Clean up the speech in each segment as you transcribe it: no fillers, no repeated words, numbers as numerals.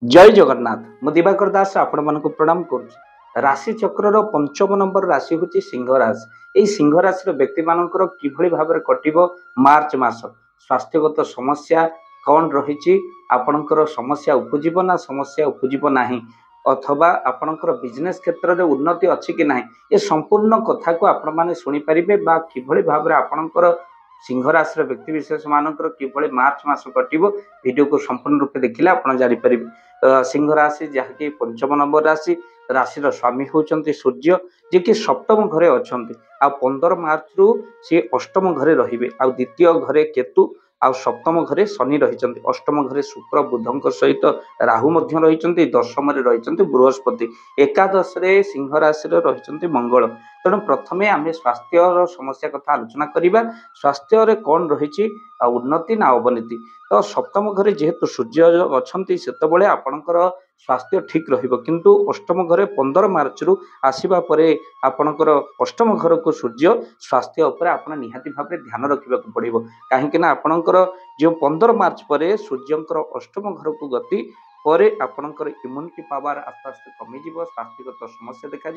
जय जगन्नाथ मु दिवाकर दास आपण मन प्रणाम कर राशि चक्र पंचम नंबर राशि हूँ सिंह राशि। सिंह राशि व्यक्ति मान कि भाव में कटो मार्च मास स्वास्थ्यगत समस्या कौन रही आपणकर समस्या उपजीव ना समस्या उपजीव ना अथवा आपणकर बिजनेस क्षेत्र में उन्नति अच्छी कि ना ये संपूर्ण कथा को आपण मैंने शुणिपारे कि भाव में आपणकर सिंह राशि व्यक्ति विशेष मानकर किभली मार्च मास कटो वीडियो को संपूर्ण रूप देखिले आप जापर। सिंह राशि जहाँकि पंचम नंबर राशि राशि स्वामी होउचंती सूर्य जे कि सप्तम घरे अच्छा आ 15 मार्च रु सी अष्टम घरे रहिबे आ द्वितीय घरे केतु आ सप्तम घरे शनि रही अष्टम घरे शुक्र बुध सहित राहु रही दशम रही बृहस्पति एकादश सिंह राशि रही मंगल। तेणु प्रथमे आम स्वास्थ्य समस्या कथा आलोचना करवा स्वास्थ्य कौन रही उन्नति ना अवनति। तो सप्तम घरे जेहेतु सूर्य अच्छा से आपणकर स्वास्थ्य ठीक रु अष्टम घरे 15 मार्च रु आसवा आपणकर अष्टम घर को सूर्य स्वास्थ्य उपर आप निहाती भाव में ध्यान रखा पड़ो कहीं आपणकर जो 15 मार्च पर सूर्यंकर अष्टम घर को गति पर आपणकर इम्यूनिटी पावर आस्ते आस्ते कमिज स्वास्थ्यगत समस्या देखा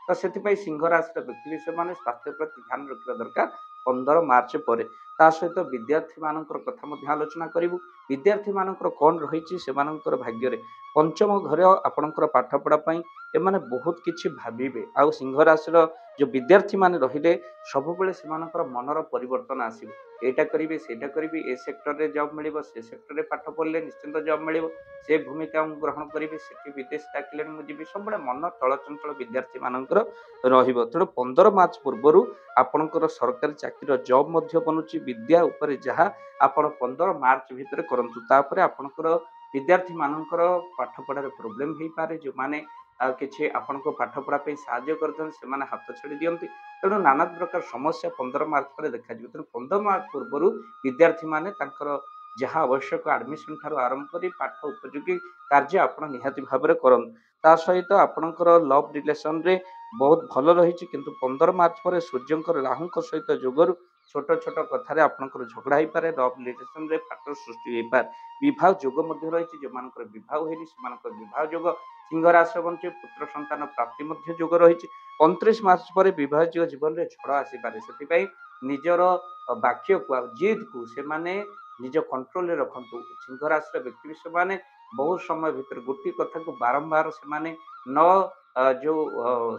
तो से सिंह राशि व्यक्ति विशेष मैंने स्वास्थ्य प्रति ध्यान रखा दरकार 15 मार्च पर। ता सहित विद्यार्थी मान कथा आलोचना करूँ विद्यार्थी मान कौन रही से भाग्य पंचम घर आपणकर पाठपढ़ाई एमाने बहुत किछि भाविबे आ सिंह राशि जो विद्यार्थी मान रहिले सब बेले से मनर परिवर्तन आसो एटा करेंगे सेटा करेंगे ए सेक्टर रे जॉब मिल से सेक्टर रे पाठ पढ़ले निश्चिंत जॉब मिल से भूमिका ग्रहण करेंगे से विदेश डाकिले मुझे सब मन चलचंचल विद्यार्थी मानकर तेणु 15 मार्च पूर्व आपणकर सरकारी चाकरी जॉब बनूची विद्या उपर जहाँ आपण 15 मार्च भितर करंतु तापर आपणकर विद्यार्थी मानकर पाठ पढ़ार प्रोब्लेम हो पारे जो माने किसी आपण पाठ पढ़ाई साहाय्य कर हाथ छाड़ी दिखती तेणु नाना प्रकार समस्या 15 मार्च पर देखा तेणु 15 मार्च पूर्व विद्यार्थी माने जहाँ आवश्यक एडमिशन ठार आरंभ कर पाठ उपयोगी कार्य आपण निहाती भाव में करन ता सहित आपणकर लव रिलेशन रे बहुत भल रही किंतु 15 मार्च पर सूर्यंकर राहु सहित जोगरु छोट छोट कथार आपणकर झगड़ा हो पारे लव रिलेशन रे फाटर सृष्टि हो पारे विवाह जोग रही जो मान विवाह होनी से विवाह जोग सिंह राशि बंचे पुत्र संतान प्राप्ति जोग रही 29 मार्च पर विवाह जीवन में झड़ आसीपे से निजर वाक्य को जिद को से निज कंट्रोल रखु सिंह राशि व्यक्ति विशेष माने बहुत समय भितर गोटे कथा को बारंबार से न जो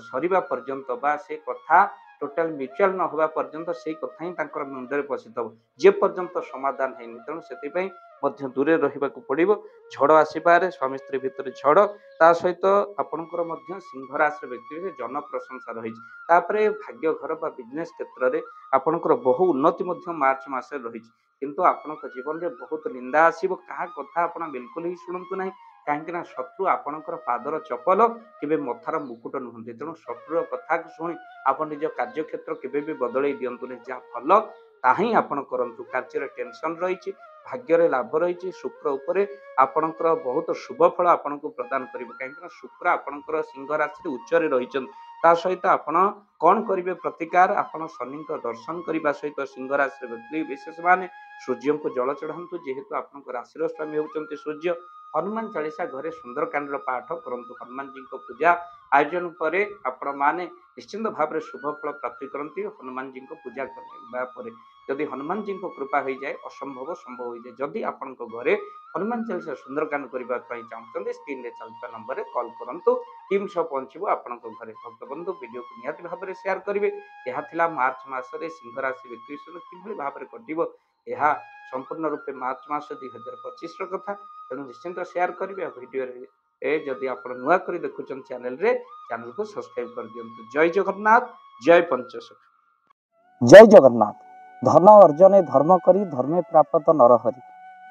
सरीबा पर्यंत बा से कथा टोटाल म्यूचुआल न होगा पर्यंत से कथा ही मुंडे पशित जे पर्यंत समाधान है तेणु से दूरे रहा पड़ो झड़ आसपे स्वामी स्त्री भितर झड़ ता सहित आपणकर सिंह राशि व्यक्ति जन प्रशंसा रही भाग्य घर बा बिजनेस क्षेत्र में आपणकर बहु उन्नति मार्च मास रही किंतु आपण जीवन में बहुत निंदा आसो क्या कथा आप बिल्कुल ही शुणु ना कहीं शत्रु आपणकर पादर चपल केवे मथार मुकुट नुहति तेणु शत्रु कथा शुणी आप निज कार्य क्षेत्र केवे भी बदल दिंतु जहाँ भल ताही आपण करंतु कार्य टेंशन रही भाग्य लाभ रही शुक्र उपरे आपणकर बहुत शुभ फल आपन को प्रदान करेंगे कहीं शुक्र आपणकर सिंह राशि उच्चरे रही सहित आपण कौन करेंगे प्रतिकार आपण शनि दर्शन करने सहित सिंह राशि व्यक्ति विशेष माने सूर्य को जल चढ़ातु जेहेतु आप राशि स्वामी होती सूर्य हनुमान चालीसा घरे सुंदरकांड पाठ करंतु हनुमान जी को पूजा आयोजन पर आपण माने निश्चिंत भाव में शुभ फल प्राप्ति करती हनुमान जी को पूजा करने जदि हनुमान जी को कृपा हो जाए असंभव संभव हो जाए जदि आपण घरे हनुमान चालीसा सुंदरकांड करने चाहते स्क्रीन में चलता नंबर कॉल करूँ टीम सह पहुंचू आपण घरे भक्त बंधु वीडियो को निहाती भाव में शेयर करेंगे यह मार्च मसरे सिंह राशि व्यक्ति कि भाव में कटो यह संपूर्ण रूपे मार्च मास 2025 कथा तेणु निश्चिंत शेयर करेंगे वीडियो जदि आप नुआ कर देखुं चैनल को सब्सक्राइब कर दिंतु। जय जगन्नाथ जय पंचशख जय जगन्नाथ। धन अर्जन धर्म करी धर्मे प्राप्त नरहरि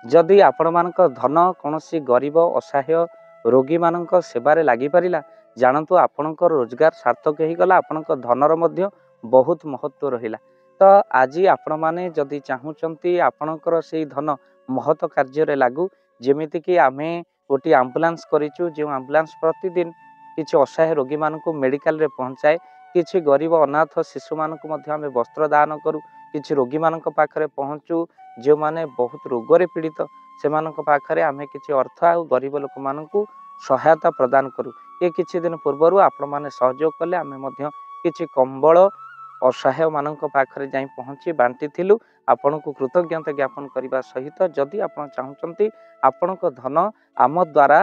जदि आपण मानक धन कौन गरीब असहाय रोगी मानक सेवारे लगी पारिला जानतु आपणकर रोजगार सार्थक हो गला आपणक धनर मध्य बहुत महत्व रहिला। तो आज आपण माने जदि चाहूँगी आपणकर से धन महत कार्य लागू जेमिति कि आमे गोटे आम्बुलांस करिचु जो आम्बुलांस प्रतिदिन किसी असहाय रोगी मानक मेडिकल रे पहुँचाए किसी गरीब अनाथ शिशु मानक मध्य आमे वस्त्र दान करूँ किसी रोगी मानक पाखरे पहुँचू जो माने बहुत रोगरे पीड़ित ସେମାନଙ୍କ ପାଖରେ ଆମେ କିଛି ଅର୍ଥ ଆଉ ଗରିବ ଲୋକମାନଙ୍କୁ ସହାୟତା ପ୍ରଦାନ କରୁ। ଏ କିଛି ଦିନ ପୂର୍ବରୁ ଆପଣମାନେ ସହଯୋଗ କଲେ ଆମେ ମଧ୍ୟ କିଛି କମ୍ବଳ ଅସହାୟମାନଙ୍କ ପାଖରେ ଯାଇ ପହଞ୍ଚି ବାଣ୍ଟିଥିଲୁ। ଆପଣଙ୍କୁ କୃତଜ୍ଞତା ଜ୍ଞାପନ କରିବା ସହିତ ଯଦି ଆପଣ ଚାହୁଁଛନ୍ତି ଆପଣଙ୍କ ଧନ ଆମ ଦ୍ୱାରା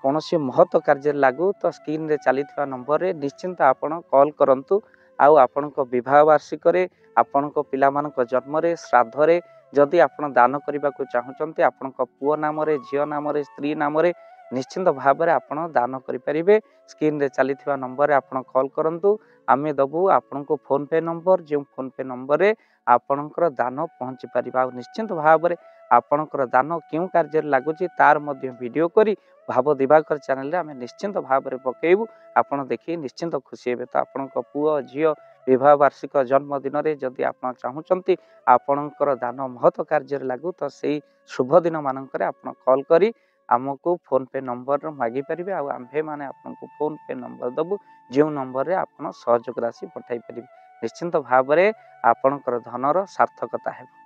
କୌଣସି ମହତ କାର୍ଯ୍ୟରେ ଲାଗୁ ତ ସ୍କ୍ରିନ୍ରେ ଚାଲିଥିବା ନମ୍ବରରେ ନିଶ୍ଚିନ୍ତ ଆପଣ କଲ୍ କରନ୍ତୁ। ଆଉ ଆପଣଙ୍କ ବିବାହ ବାର୍ଷିକରେ, ଆପଣଙ୍କ ପିଲାମାନଙ୍କ ଜନ୍ମରେ, ଶ୍ରାଦ୍ଧରେ ଯଦି ଆପଣ ଦାନ କରିବାକୁ ଚାହୁଁଛନ୍ତି, ଆପଣଙ୍କ ପୁଅ ନାମରେ, ଝିଅ ନାମରେ, ସ୍ତ୍ରୀ ନାମରେ ନିଶ୍ଚିନ୍ତ ଭାବରେ ଆପଣ ଦାନ କରିପାରିବେ। ସ୍କ୍ରିନ୍ରେ ଚାଲିଥିବା ନମ୍ବରରେ ଆପଣ କଲ୍ କରନ୍ତୁ। ଆମେ ଦେବୁ ଆପଣଙ୍କୁ ଫୋନ୍ପେ ନମ୍ବର, ଯେଉଁ ଫୋନ୍ପେ ନମ୍ବରରେ ଆପଣଙ୍କର ଦାନ ପହଞ୍ଚି ପାରିବ। ଆଉ ନିଶ୍ଚିନ୍ତ ଭାବରେ ଆପଣଙ୍କର ଦାନ କେଉଁ କାର୍ଯ୍ୟରେ ଲାଗୁଛି ତାର ମଧ୍ୟ ଭିଡ଼ିଓ କରି ଭାବ ଦିବାକର ଚ୍ୟାନେଲରେ ଆମେ ନିଶ୍ଚିନ୍ତ ଭାବରେ ପକାଇବୁ। ଆପଣ ଦେଖି ନିଶ୍ଚିନ୍ତ ଖୁସି ହେବେ। ତ ଆପଣଙ୍କ ପୁଅ ଝିଅ ବିବାହ ବାର୍ଷିକ ଜନ୍ମଦିନରେ ଯଦି ଆପଣ ଚାହୁଁଛନ୍ତି ଆପଣଙ୍କର ଦାନ ମହତ କାର୍ଯ୍ୟରେ ଲାଗୁ ତ ସେଇ ଶୁଭ ଦିନ ମାନଙ୍କରେ ଆପଣ କଲ୍ କରି ଆମକୁ ଫୋନ୍ପେ ନମ୍ବର ମାଗିପାରିବେ। ଆଉ ଆମ୍ଭେମାନେ ଆପଣଙ୍କୁ ଫୋନ୍ପେ ନମ୍ବର ଦେବୁ, ଯେଉଁ ନମ୍ବରରେ ଆପଣ ସହଯୋଗ ରାଶି ପଠାଇ ପାରିବେ। ନିଶ୍ଚିନ୍ତ ଭାବରେ ଆପଣଙ୍କର ଧନର ସାର୍ଥକତା ହେବ।